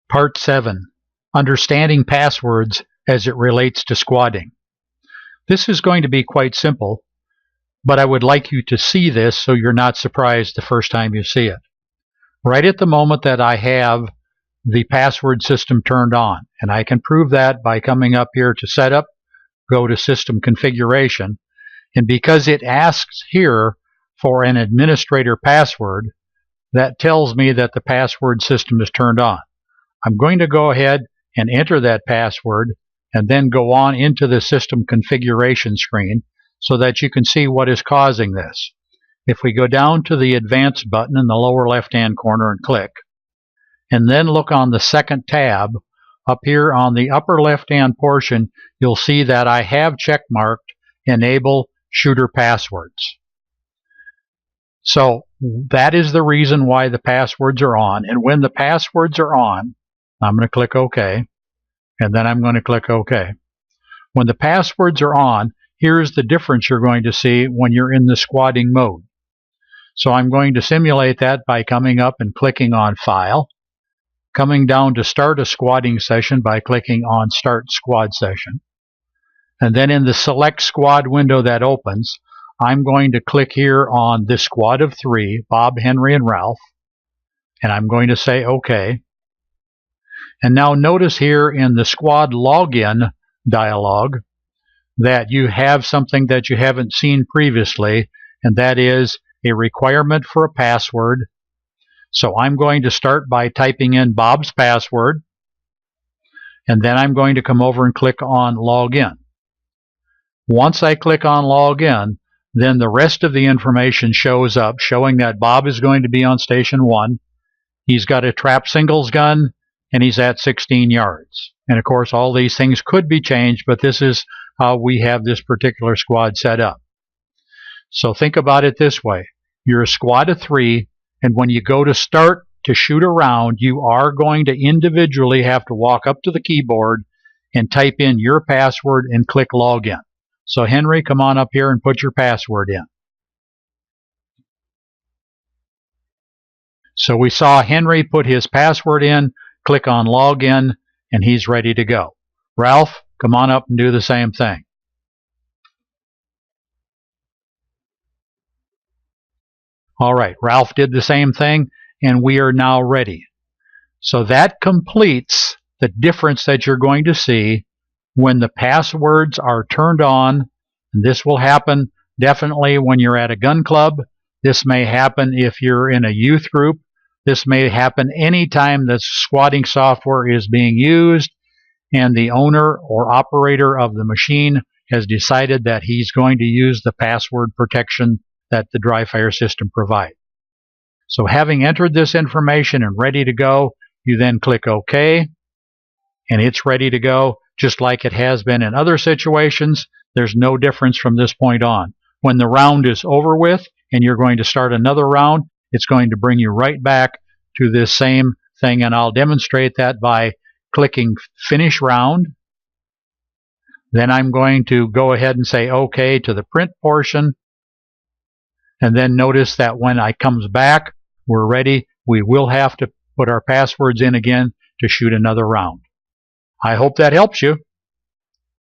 Part 7. Understanding passwords as it relates to squadding. This is going to be quite simple, but I would like you to see this so you're not surprised the first time you see it. Right at the moment that I have the password system turned on, and I can prove that by coming up here to Setup, go to System Configuration, and because it asks here for an administrator password, that tells me that the password system is turned on. I'm going to go ahead and enter that password and then go on into the system configuration screen so that you can see what is causing this. If we go down to the Advanced button in the lower left-hand corner and click, and then look on the second tab, up here on the upper left-hand portion, you'll see that I have checkmarked Enable Shooter Passwords. So that is the reason why the passwords are on, and when the passwords are on, I'm going to click OK, and then I'm going to click OK. When the passwords are on, here's the difference you're going to see when you're in the squadding mode. So I'm going to simulate that by coming up and clicking on File, coming down to Start a Squadding Session by clicking on Start Squad Session, and then in the Select Squad window that opens, I'm going to click here on this squad of 3, Bob, Henry, and Ralph, and I'm going to say OK. And now notice here in the squad login dialog that you have something that you haven't seen previously, and that is a requirement for a password. So I'm going to start by typing in Bob's password, and then I'm going to come over and click on Login. Once I click on Login, then the rest of the information shows up, showing that Bob is going to be on Station 1. He's got a trap singles gun, and he's at 16 yards. And of course, all these things could be changed, but this is how we have this particular squad set up. So think about it this way. You're a squad of 3, and when you go to start to shoot a round, you are going to individually have to walk up to the keyboard and type in your password and click Login. So Henry, come on up here and put your password in. So we saw Henry put his password in, click on Login, and he's ready to go. Ralph, come on up and do the same thing. All right, Ralph did the same thing, and we are now ready. So that completes the difference that you're going to see when the passwords are turned on. And this will happen definitely when you're at a gun club. This may happen if you're in a youth group. This may happen anytime that squadding software is being used and the owner or operator of the machine has decided that he's going to use the password protection that the dry fire system provides. So having entered this information and ready to go, you then click OK, and it's ready to go just like it has been in other situations. There's no difference from this point on. When the round is over with and you're going to start another round, it's going to bring you right back to this same thing, and I'll demonstrate that by clicking Finish Round. Then I'm going to go ahead and say OK to the print portion, and then notice that when I comes back, we're ready. We will have to put our passwords in again to shoot another round. I hope that helps you.